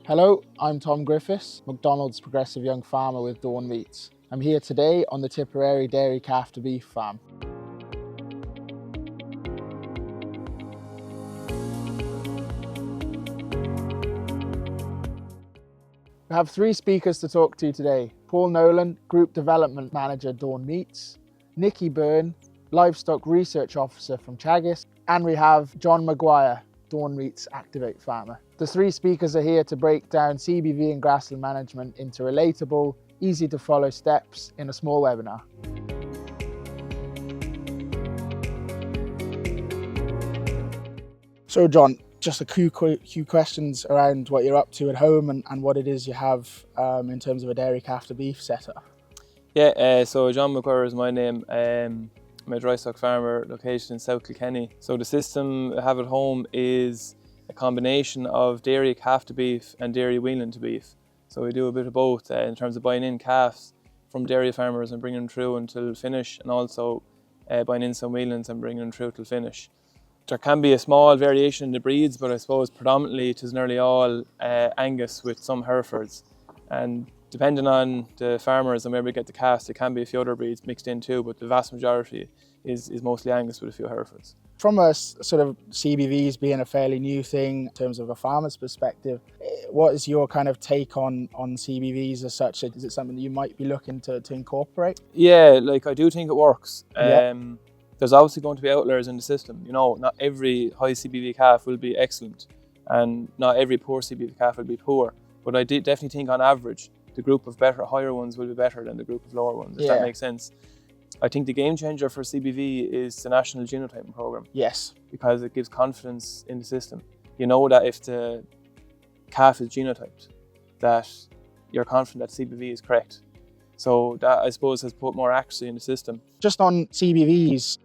Hello, I'm Tom Griffiths, McDonald's progressive young farmer with Dawn Meats. I'm here today on the Tipperary Dairy Calf to Beef farm. We have three speakers to talk to today. Paul Nolan, Group Development Manager, Dawn Meats, Nicky Byrne, Livestock Research Officer from Teagasc, and we have John Maguire, Dawn Meats Activate Farmer. The three speakers are here to break down CBV and Grassland Management into relatable, easy to follow steps in a small webinar. So John, just a few questions around what you're up to at home and what it is you have in terms of a dairy calf to beef setup. Yeah, so John Maguire is my name. I'm a dry stock farmer located in South Kilkenny. So the system I have at home is a combination of dairy calf to beef and dairy weaning to beef. So we do a bit of both in terms of buying in calves from dairy farmers and bringing them through until finish, and also buying in some weanings and bringing them through till finish. There can be a small variation in the breeds, but I suppose predominantly it is nearly all Angus with some Herefords. And depending on the farmers and where we get the calves, there can be a few other breeds mixed in too, but the vast majority is mostly Angus with a few Herefords. From a sort of CBVs being a fairly new thing in terms of a farmer's perspective, what is your kind of take on CBVs as such? Is it something that you might be looking to incorporate? Yeah, like I do think it works. Yeah. There's obviously going to be outliers in the system. You know, not every high CBV calf will be excellent, and not every poor CBV calf will be poor. But I definitely think on average, the group of higher ones will be better than the group of lower ones, if that makes sense. I think the game changer for CBV is the National Genotyping Programme. Yes. Because it gives confidence in the system. You know that if the calf is genotyped, that you're confident that CBV is correct. So that, I suppose, has put more accuracy in the system. Just on CBVs,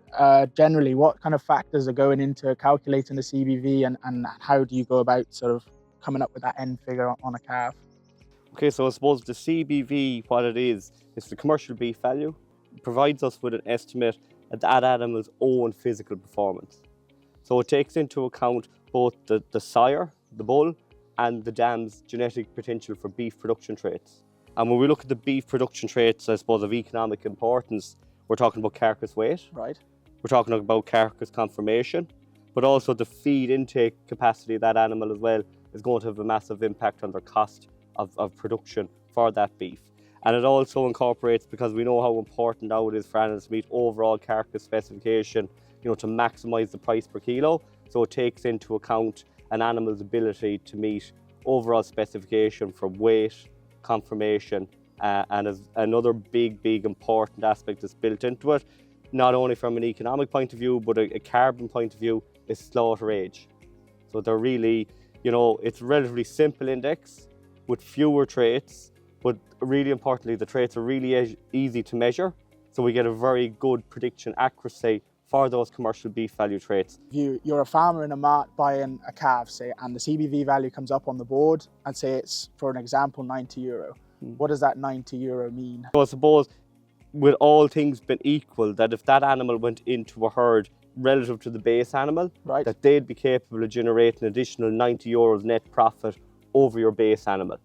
generally, what kind of factors are going into calculating the CBV and how do you go about sort of coming up with that end figure on a calf? Okay, so I suppose the CBV, what it is the commercial beef value. It provides us with an estimate of that animal's own physical performance. So it takes into account both the sire, the bull, and the dam's genetic potential for beef production traits. And when we look at the beef production traits, I suppose, of economic importance, we're talking about carcass weight. Right. We're talking about carcass conformation, but also the feed intake capacity of that animal as well is going to have a massive impact on their cost of production for that beef. And it also incorporates, because we know how important now it is for animals to meet overall carcass specification, to maximise the price per kilo. So it takes into account an animal's ability to meet overall specification for weight, conformation, and as another big important aspect that's built into it, not only from an economic point of view, but a carbon point of view, is slaughter age. So they're really, it's a relatively simple index with fewer traits, but really importantly, the traits are really easy to measure. So we get a very good prediction accuracy for those commercial beef value traits. You're a farmer in a mart buying a calf, say, and the CBV value comes up on the board and say it's, for an example, €90. What does that €90 mean? So I suppose, with all things being equal, that if that animal went into a herd relative to the base animal, right, that they'd be capable of generating additional €90 net profit over your base animal.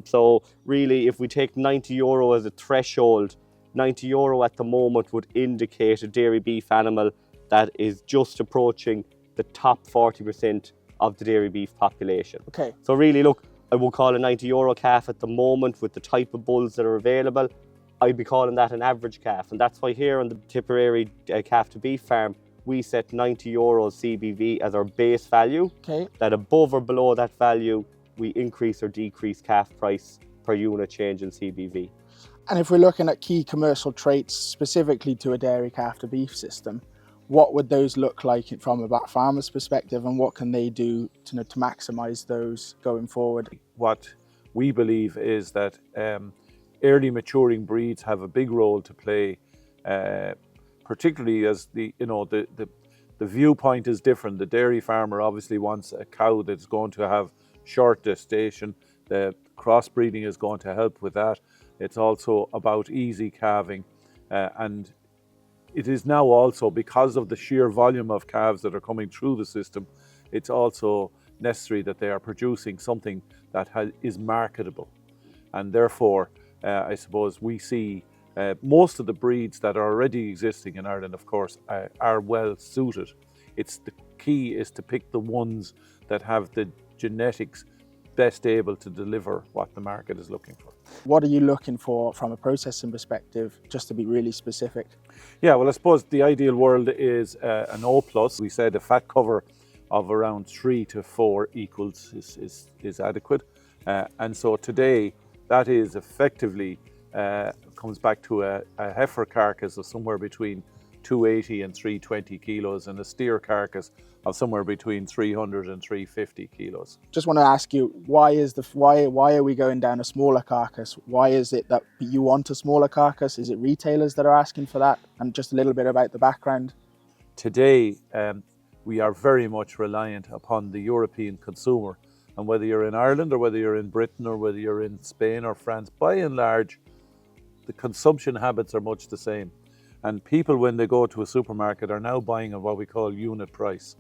So really, if we take €90 as a threshold, €90 at the moment would indicate a dairy beef animal that is just approaching the top 40% of the dairy beef population. Okay. So really, look, I would call a €90 calf at the moment with the type of bulls that are available. I'd be calling that an average calf, and that's why here on the Tipperary Calf to Beef farm, we set €90 CBV as our base value. Okay. That above or below that value, we increase or decrease calf price per unit change in CBV. And if we're looking at key commercial traits specifically to a dairy calf to beef system, what would those look like from a farmer's perspective, and what can they do to maximise those going forward? What we believe is that early maturing breeds have a big role to play, particularly as the viewpoint is different. The dairy farmer obviously wants a cow that's going to have short gestation. The crossbreeding is going to help with that. It's also about easy calving, and it is now also, because of the sheer volume of calves that are coming through the system, it's also necessary that they are producing something that is marketable. And therefore, I suppose we see most of the breeds that are already existing in Ireland, of course, are well suited. The key is to pick the ones that have the genetics best able to deliver what the market is looking for. What are you looking for from a processing perspective, just to be really specific? Yeah, well, I suppose the ideal world is an O+. We said a fat cover of around 3 to 4 equals is adequate. And so today, that is effectively, comes back to a heifer carcass of somewhere between 280 and 320 kilos and a steer carcass of somewhere between 300 and 350 kilos. Just want to ask you, why are we going down a smaller carcass? Why is it that you want a smaller carcass? Is it retailers that are asking for that? And just a little bit about the background. Today, we are very much reliant upon the European consumer. And whether you're in Ireland or whether you're in Britain or whether you're in Spain or France, by and large, the consumption habits are much the same. And people, when they go to a supermarket, are now buying at what we call unit price.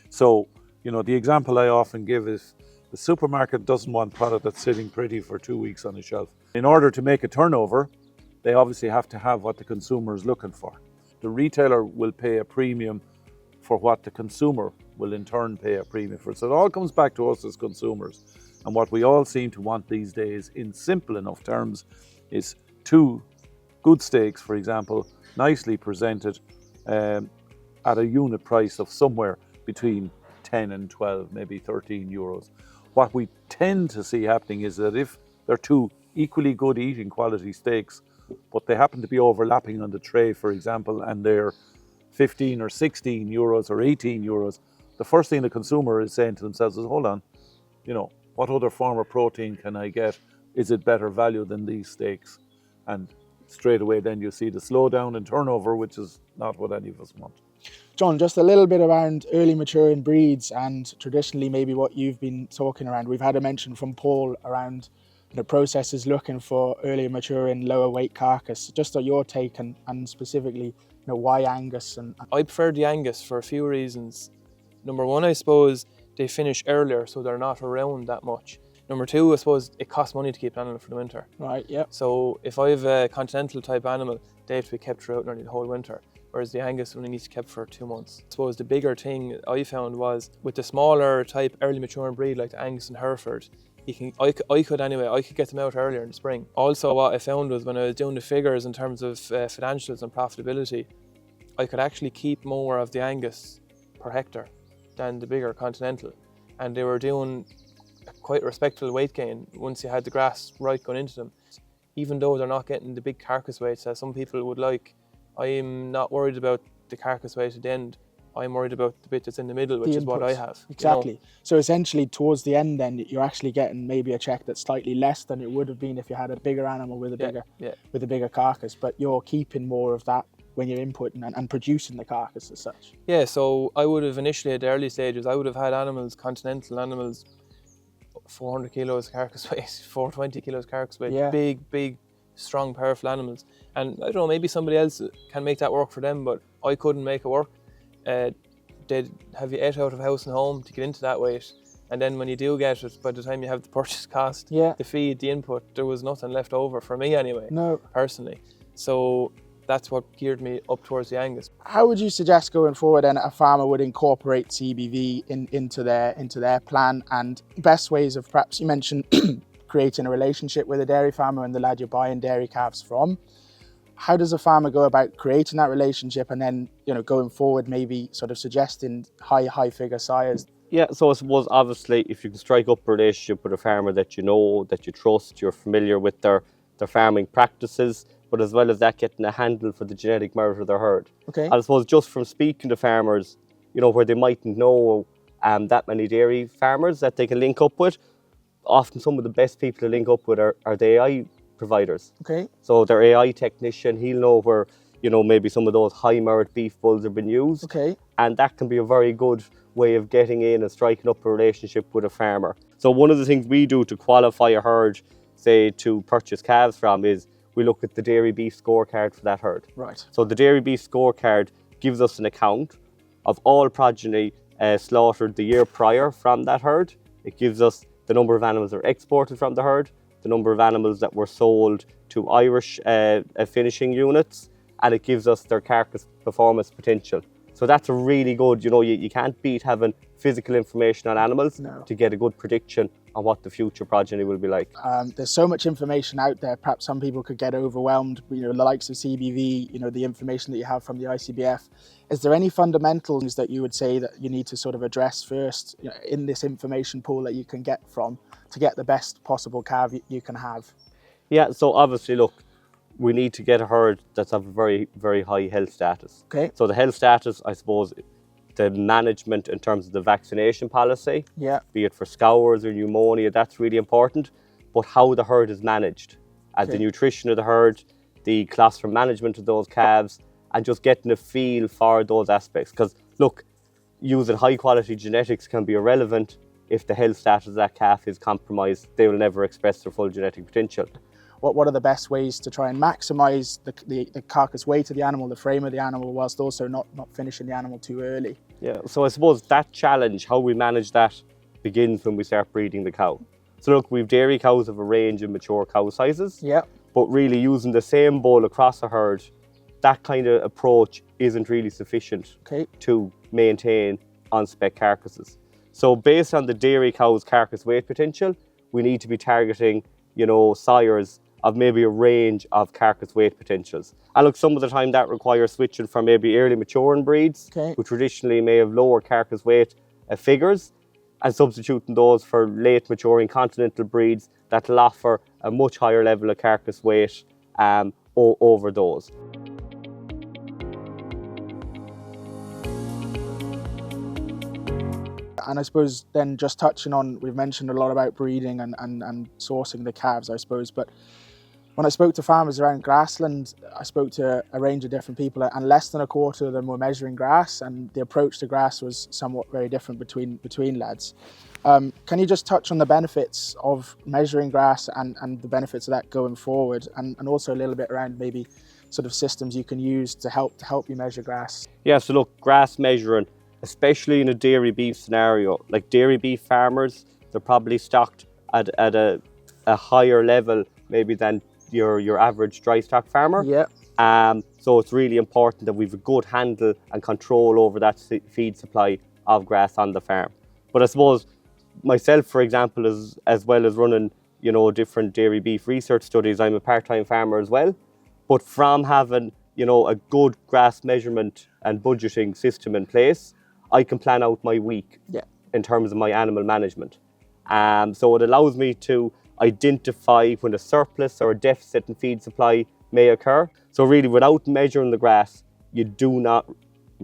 So, the example I often give is the supermarket doesn't want product that's sitting pretty for 2 weeks on the shelf. In order to make a turnover, they obviously have to have what the consumer is looking for. The retailer will pay a premium for what the consumer will in turn pay a premium for. So it all comes back to us as consumers. And what we all seem to want these days, in simple enough terms, is 2 good steaks, for example, nicely presented at a unit price of somewhere between 10 and 12, maybe 13 euros. What we tend to see happening is that if they're 2 equally good eating quality steaks, but they happen to be overlapping on the tray, for example, and they're 15 or 16 euros or 18 euros, the first thing the consumer is saying to themselves is, hold on, what other form of protein can I get? Is it better value than these steaks? And straight away then you see the slowdown in turnover, which is not what any of us want. John, just a little bit around early maturing breeds and traditionally maybe what you've been talking around. We've had a mention from Paul around processors looking for early maturing, lower weight carcass. Just on your take and specifically, why Angus? I prefer the Angus for a few reasons. Number one, I suppose they finish earlier, so they're not around that much. Number two, I suppose it costs money to keep an animal for the winter. Right, yeah. So if I have a continental type animal, they have to be kept throughout nearly the whole winter, whereas the Angus only needs to be kept for 2 months. I suppose the bigger thing I found was with the smaller type early maturing breed like the Angus and Hereford, I could get them out earlier in the spring. Also, what I found was when I was doing the figures in terms of financials and profitability, I could actually keep more of the Angus per hectare than the bigger continental, and they were doing quite respectful weight gain once you had the grass right going into them. Even though they're not getting the big carcass weights as some people would like, I'm not worried about the carcass weight at the end. I'm worried about the bit that's in the middle, which is what I have. Exactly. So essentially towards the end then you're actually getting maybe a check that's slightly less than it would have been if you had a bigger animal with a bigger carcass, but you're keeping more of that when you're inputting and producing the carcass as such. Yeah, so I would have initially at the early stages, I would have had animals, continental animals, 400 kilos carcass weight, 420 kilos carcass weight, big, strong, powerful animals. And I don't know, maybe somebody else can make that work for them, but I couldn't make it work. They'd have you ate out of house and home to get into that weight. And then when you do get it, by the time you have the purchase cost, the feed, the input, there was nothing left over for me anyway, personally. So that's what geared me up towards the Angus. How would you suggest going forward then a farmer would incorporate CBV into their plan, and best ways of, perhaps you mentioned creating a relationship with a dairy farmer and the lad you're buying dairy calves from. How does a farmer go about creating that relationship and then, going forward, maybe sort of suggesting high figure sires? Yeah, so I suppose obviously if you can strike up a relationship with a farmer that you know, that you trust, you're familiar with their farming practices, but as well as that, getting a handle for the genetic merit of their herd. Okay. I suppose just from speaking to farmers, where they mightn't know that many dairy farmers that they can link up with, often some of the best people to link up with are the AI providers. Okay. So their AI technician, he'll know where, maybe some of those high merit beef bulls have been used. Okay. And that can be a very good way of getting in and striking up a relationship with a farmer. So one of the things we do to qualify a herd, say to purchase calves from, is we look at the dairy beef scorecard for that herd. Right. So the dairy beef scorecard gives us an account of all progeny slaughtered the year prior from that herd. It gives us the number of animals that are exported from the herd, the number of animals that were sold to Irish finishing units, and it gives us their carcass performance potential. So that's a really good, you can't beat having physical information on animals to get a good prediction on what the future progeny will be like. There's so much information out there, perhaps some people could get overwhelmed, the likes of CBV, the information that you have from the ICBF. Is there any fundamentals that you would say that you need to sort of address first in this information pool that you can get from to get the best possible calf you can have? Yeah, so obviously, look, we need to get a herd that's of a very, very high health status. Okay. So the health status, I suppose, the management in terms of the vaccination policy, be it for scours or pneumonia, that's really important. But how the herd is managed, the nutrition of the herd, the colostrum management of those calves, and just getting a feel for those aspects. Because look, using high quality genetics can be irrelevant if the health status of that calf is compromised. They will never express their full genetic potential. What are the best ways to try and maximise the carcass weight of the animal, the frame of the animal, whilst also not finishing the animal too early? Yeah, so I suppose that challenge, how we manage that, begins when we start breeding the cow. So look, we've dairy cows of a range of mature cow sizes, but really using the same bull across a herd, that kind of approach isn't really sufficient to maintain on-spec carcasses. So based on the dairy cow's carcass weight potential, we need to be targeting, sires of maybe a range of carcass weight potentials. And look, some of the time that requires switching from maybe early maturing breeds, who traditionally may have lower carcass weight figures, and substituting those for late maturing continental breeds that will offer a much higher level of carcass weight over those. And I suppose then just touching on, we've mentioned a lot about breeding and sourcing the calves, I suppose, but when I spoke to farmers around Grassland, I spoke to a range of different people, and less than a quarter of them were measuring grass, and the approach to grass was somewhat very different between lads. Can you just touch on the benefits of measuring grass and the benefits of that going forward, and also a little bit around maybe sort of systems you can use to help you measure grass? Yeah, so look, grass measuring, especially in a dairy beef scenario, like dairy beef farmers, they're probably stocked at a higher level maybe than your average dry stock farmer. So it's really important that we've a good handle and control over that feed supply of grass on the farm. But I suppose myself, for example, as well as running different dairy beef research studies, I'm a part-time farmer as well. But from having a good grass measurement and budgeting system in place, I can plan out my week in terms of my animal management. So it allows me to identify when a surplus or a deficit in feed supply may occur. So really, without measuring the grass, you do not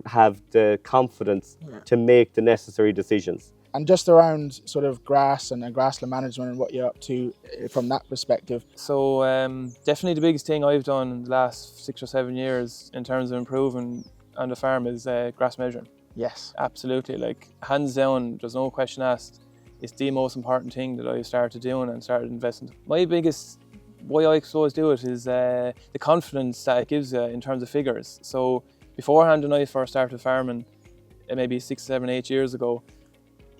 have the confidence to make the necessary decisions. And just around sort of grass and grassland management and what you're up to from that perspective. So definitely the biggest thing I've done in the last 6 or 7 years in terms of improving on the farm is grass measuring. Yes. Absolutely, like hands down, there's no question asked. It's the most important thing that I've started doing and started investing. My biggest, why I suppose do it is the confidence that it gives you in terms of figures. So beforehand, when I first started farming, maybe 6, 7, 8 years ago,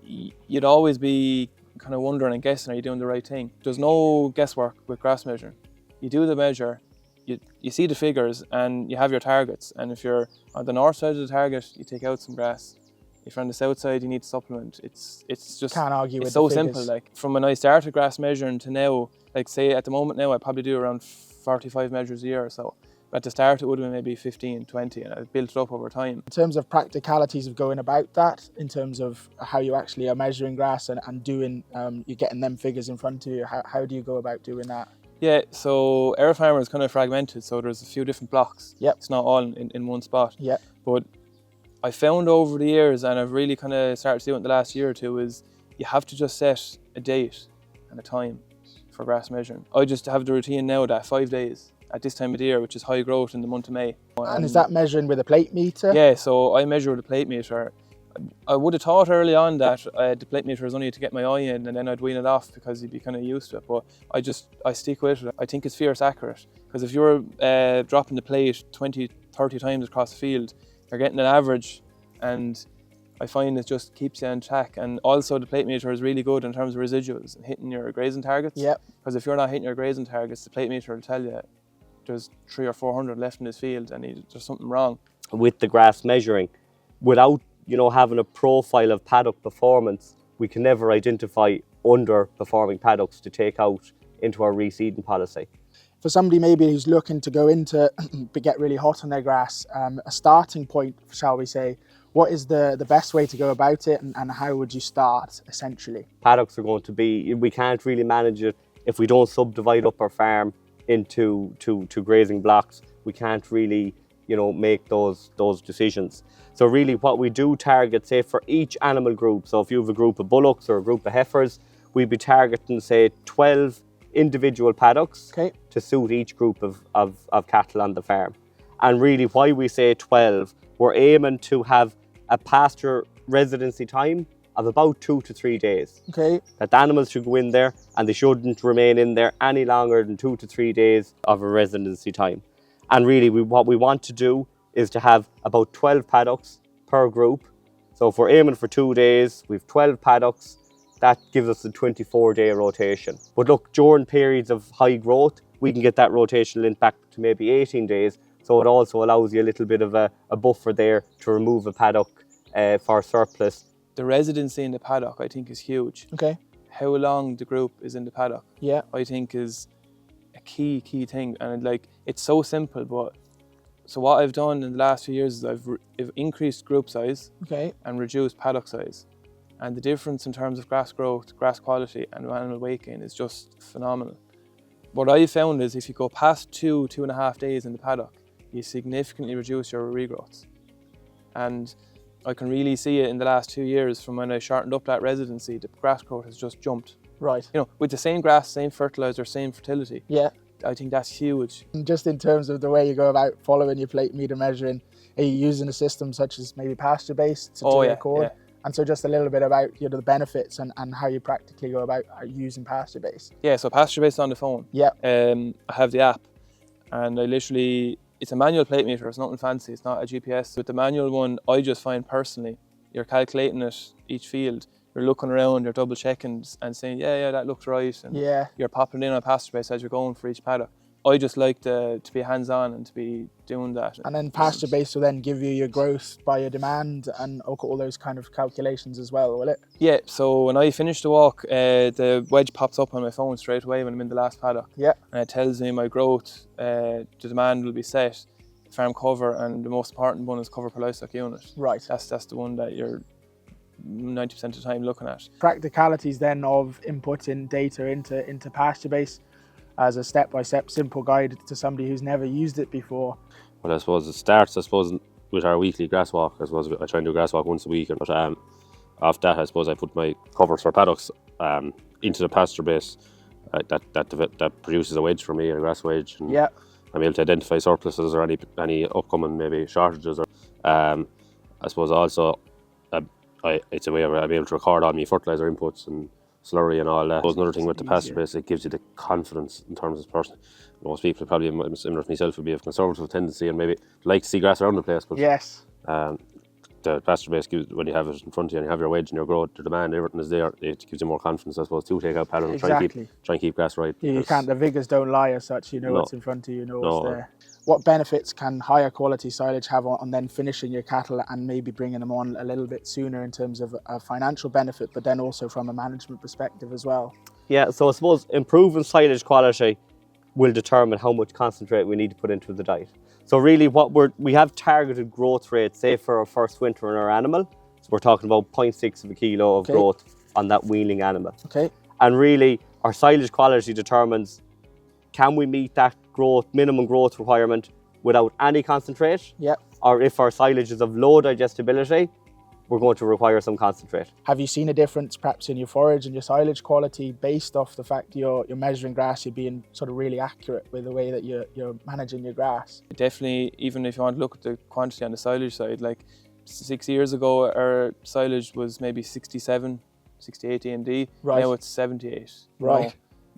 you'd always be kind of wondering and guessing, are you doing the right thing? There's no guesswork with grass measuring. You do the measure, you see the figures and you have your targets. And if you're on the north side of the target, you take out some grass. If you're on the south side, you need to supplement. It's just, can't argue with it's so the figures. simple. Like from when I started grass measuring to now, like say at the moment now, I probably do around 45 measures a year or so. But at the start, it would have been maybe 15, 20, and I've built it up over time. In terms of practicalities of going about that, in terms of how you actually are measuring grass and doing, you're getting them figures in front of you, how do you go about doing that? Yeah, so our farm is kind of fragmented, so there's a few different blocks. It's not all in one spot. But I found over the years, and I've really kind of started doing it the last year or two, is you have to just set a date and a time for grass measuring. I just have the routine now that 5 days at this time of the year, which is high growth in the month of May. And is that measuring with a plate meter? Yeah, so I measure with a plate meter. I would have thought early on that the plate meter was only to get my eye in and then I'd wean it off because you'd be kind of used to it. But I stick with it. I think it's fierce accurate, because if you're dropping the plate 20, 30 times across the field, you're getting an average. And I find it just keeps you on track. And also the plate meter is really good in terms of residuals and hitting your grazing targets. Yep. Because if you're not hitting your grazing targets, the plate meter will tell you there's 300 or 400 left in this field and there's something wrong. With the grass measuring, without having a profile of paddock performance, we can never identify underperforming paddocks to take out into our reseeding policy. For somebody maybe who's looking to go into get really hot on their grass, a starting point, shall we say, what is the best way to go about it, and how would you start essentially? Paddocks are going to be, we can't really manage it if we don't subdivide up our farm into grazing blocks. We can't really make those decisions. So really what we do target, say for each animal group, so if you have a group of bullocks or a group of heifers, we'd be targeting say 12 individual paddocks to suit each group of cattle on the farm. And really why we say 12, we're aiming to have a pasture residency time of about 2 to 3 days. That the animals should go in there and they shouldn't remain in there any longer than 2 to 3 days of a residency time. And really what we want to do is to have about 12 paddocks per group. So if we're aiming for 2 days, we've 12 paddocks, that gives us a 24-day rotation. But look, during periods of high growth, we can get that rotation linked back to maybe 18 days. So it also allows you a little bit of a buffer there to remove a paddock for surplus. The residency in the paddock, I think, is huge. How long the group is in the paddock, I think is a key thing. And it's so simple, but so what I've done in the last few years is I've increased group size and reduced paddock size. And the difference in terms of grass growth, grass quality and animal weight gain is just phenomenal. What I found is if you go past 2.5 days in the paddock, you significantly reduce your regrowths. And I can really see it in the last 2 years from when I shortened up that residency, the grass growth has just jumped. With the same grass, same fertilizer, same fertility. I think that's huge. And just in terms of the way you go about following your plate meter measuring, are you using a system such as maybe pasture-based to record? And so just a little bit about the benefits and how you practically go about using pasture-based. Yeah, so pasture-based on the phone. I have the app and it's a manual plate meter, it's nothing fancy, it's not a GPS. With the manual one, I just find personally, you're calculating it each field, you're looking around, you're double checking and saying, yeah, that looks right. And you're popping in on pasture-based as you're going for each paddock. I just like to be hands-on and to be doing that. And then pasture-based will then give you your growth by your demand and all those kind of calculations as well, will it? Yeah, so when I finish the walk, the wedge pops up on my phone straight away when I'm in the last paddock. And it tells me my growth, the demand will be set, farm cover, and the most important one is cover per livestock unit. That's the one that you're 90% of the time looking at. Practicalities then of inputting data into pasture-based as a step-by-step simple guide to somebody who's never used it before. Well, I suppose it starts, with our weekly grass walk. I suppose I try and do a grass walk once a week, but after that, I suppose I put my covers for paddocks into the pasture base that produces a wedge for me, a grass wedge. And I'm able to identify surpluses or any upcoming maybe shortages. I suppose also it's a way where I'm able to record all my fertilizer inputs and slurry and all that. There's another thing with the pasture base, it gives you the confidence in terms of person. Most people, probably similar to myself, would be of a conservative tendency and maybe like to see grass around the place. But the pasture base gives, when you have it in front of you and you have your wedge and your growth, your demand, everything is there, it gives you more confidence, I suppose, to take out pattern and try and keep grass right. You can't, the figures don't lie as such, what's in front of you, what's there. What benefits can higher quality silage have on then finishing your cattle and maybe bringing them on a little bit sooner in terms of a financial benefit, but then also from a management perspective as well? Yeah, so I suppose improving silage quality will determine how much concentrate we need to put into the diet. So really we have targeted growth rates, say for our first winter in our animal. So we're talking about 0.6 of a kilo of growth on that weaning animal. And really our silage quality determines, can we meet that minimum growth requirement without any concentrate? Or if our silage is of low digestibility, we're going to require some concentrate. Have you seen a difference perhaps in your forage and your silage quality based off the fact you're measuring grass, you're being sort of really accurate with the way that you're managing your grass? Definitely, even if you want to look at the quantity on the silage side, like 6 years ago our silage was maybe 67, 68 AMD, now it's 78.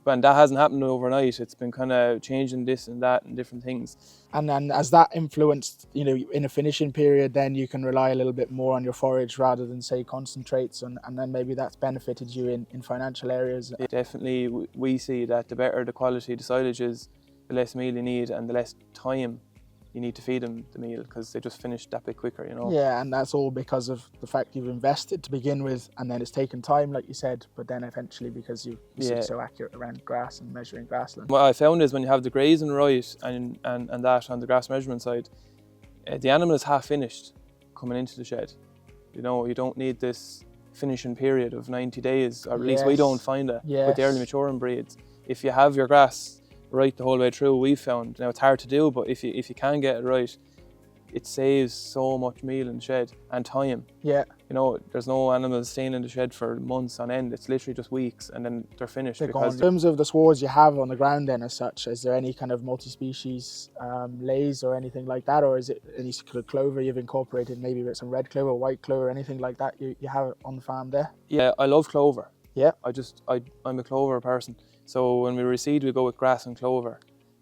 and that hasn't happened overnight. It's been kind of changing this and that and different things. And then as that influenced, you know, in a finishing period, then you can rely a little bit more on your forage rather than say concentrates, and then maybe that's benefited you in financial areas. Definitely, we see that the better the quality of the silage is, the less meal you need and the less time you need to feed them the meal, because they just finish that bit quicker, you know. Yeah, and that's all because of the fact you've invested to begin with, and then it's taken time, like you said, but then eventually because you're so accurate around grass and measuring grassland. What I found is when you have the grazing right and that on the grass measurement side, the animal is half finished coming into the shed. You know, you don't need this finishing period of 90 days, or at least we don't find it with the early maturing breeds. If you have your grass right the whole way through, we've found, now it's hard to do, but if you can get it right, it saves so much meal in the shed and time. Yeah. You know, there's no animals staying in the shed for months on end. It's literally just weeks and then they're finished. In terms of the swards you have on the ground then as such, is there any kind of multi-species lays or anything like that, or is it any sort of clover you've incorporated, maybe with some red clover, white clover, anything like that you have on the farm there? Yeah, I love clover. Yeah. I'm a clover person. So when we reseed, we go with grass and clover.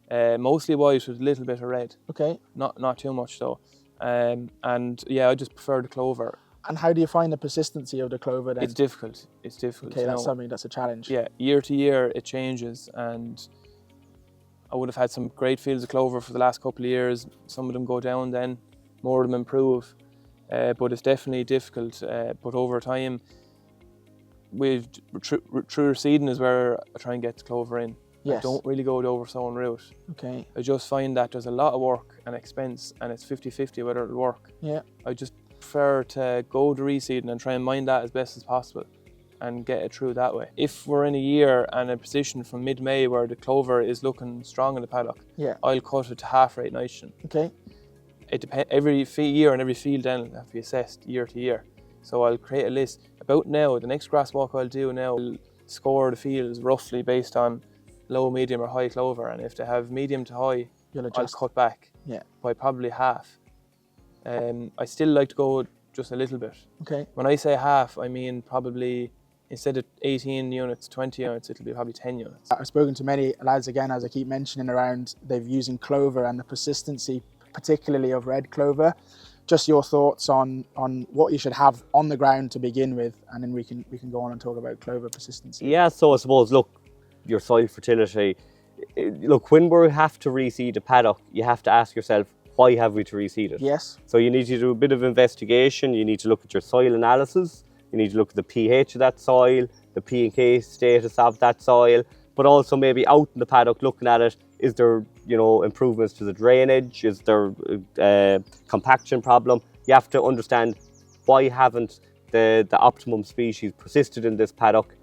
Mostly white with a little bit of red. Okay. Not too much though. And yeah, I just prefer the clover. And how do you find the persistency of the clover then? It's difficult. Okay, that's a challenge. Yeah, year to year it changes, and I would have had some great fields of clover for the last couple of years. Some of them go down then, more of them improve. But it's definitely difficult. But over time, true seeding is where I try and get the clover in. Yes. I don't really go the oversown route. Okay. I just find that there's a lot of work and expense, and it's 50-50 whether it'll work. Yeah. I just prefer to go the reseeding and try and mind that as best as possible and get it through that way. If we're in a year and a position from mid-May where the clover is looking strong in the paddock, I'll cut it to half rate nitrogen. Okay. It depends. Every year and every field then will have to be assessed year to year. So I'll create a list. About now, the next grass walk I'll do now, I'll score the fields roughly based on low, medium or high clover, and if they have medium to high, I'll cut back by probably half. I still like to go just a little bit. Okay. When I say half, I mean probably instead of 18 units, 20 units, it'll be probably 10 units. I've spoken to many lads, again, as I keep mentioning, around they've using clover and the persistency, particularly of red clover. Just your thoughts on what you should have on the ground to begin with, and then we can go on and talk about clover persistency. Yeah, so I suppose, look, your soil fertility, look, when we have to reseed a paddock, you have to ask yourself, why have we to reseed it? Yes. So you need to do a bit of investigation, you need to look at your soil analysis, you need to look at the pH of that soil, the P&K status of that soil, but also maybe out in the paddock looking at it, is there, you know, improvements to the drainage, is there a compaction problem? You have to understand why haven't the optimum species persisted in this paddock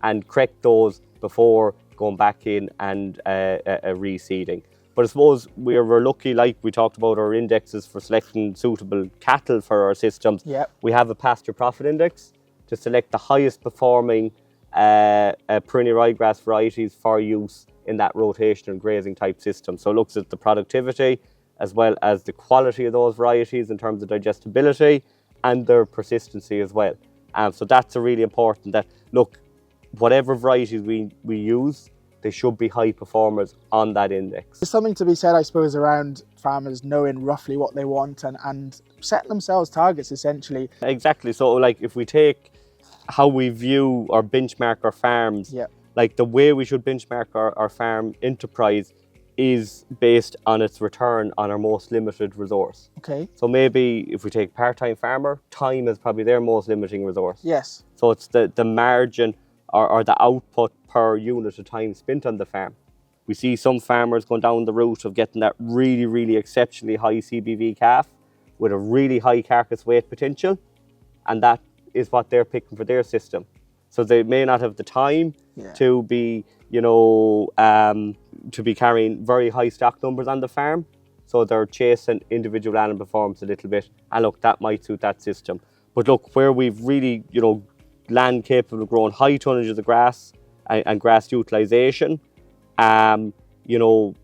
and correct those before going back in and reseeding. But I suppose we're lucky, like we talked about our indexes for selecting suitable cattle for our systems. Yep. We have a pasture profit index to select the highest performing perennial ryegrass varieties for use in that rotation and grazing type system. So it looks at the productivity as well as the quality of those varieties in terms of digestibility and their persistency as well. So that's a really important that, look, whatever varieties we use, they should be high performers on that index. There's something to be said, I suppose, around farmers knowing roughly what they want and setting themselves targets, essentially. Exactly. So, like, if we take how we view or benchmark our farms, like the way we should benchmark our farm enterprise is based on its return on our most limited resource. Okay. So maybe if we take a part-time farmer, time is probably their most limiting resource. Yes. So it's the margin or the output per unit of time spent on the farm. We see some farmers going down the route of getting that really, really exceptionally high CBV calf with a really high carcass weight potential, and that is what they're picking for their system. So they may not have the time to be, you know, to be carrying very high stock numbers on the farm. So they're chasing individual animal performance a little bit. And look, that might suit that system. But look, where we've really, you know, land capable of growing high tonnages of grass and grass utilisation, you know,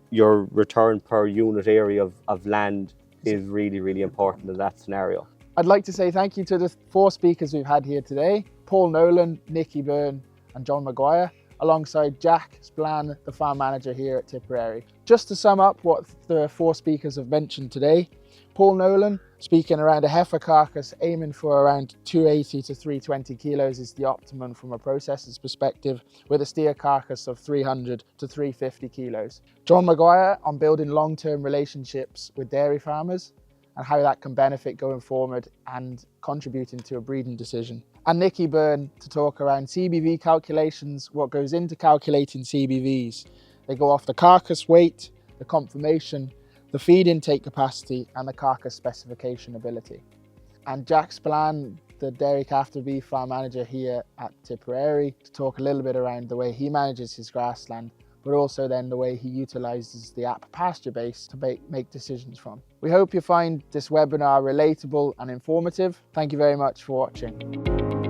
your return per unit area of land is really, really important in that scenario. I'd like to say thank you to the 4 speakers we've had here today, Paul Nolan, Nicky Byrne and John Maguire. alongside Jack Spillane, the farm manager here at Tipperary. Just to sum up what the 4 speakers have mentioned today, Paul Nolan, speaking around a heifer carcass aiming for around 280 to 320 kilos is the optimum from a processor's perspective, with a steer carcass of 300 to 350 kilos. John Maguire on building long-term relationships with dairy farmers and how that can benefit going forward and contributing to a breeding decision. And Nicky Byrne to talk around CBV calculations, what goes into calculating CBVs. They go off the carcass weight, the conformation, the feed intake capacity and the carcass specification ability. And Jack Spillane, the dairy calf to beef farm manager here at Tipperary, to talk a little bit around the way he manages his grassland, but also then the way he utilises the app Pasture Base to make decisions from. We hope you find this webinar relatable and informative. Thank you very much for watching.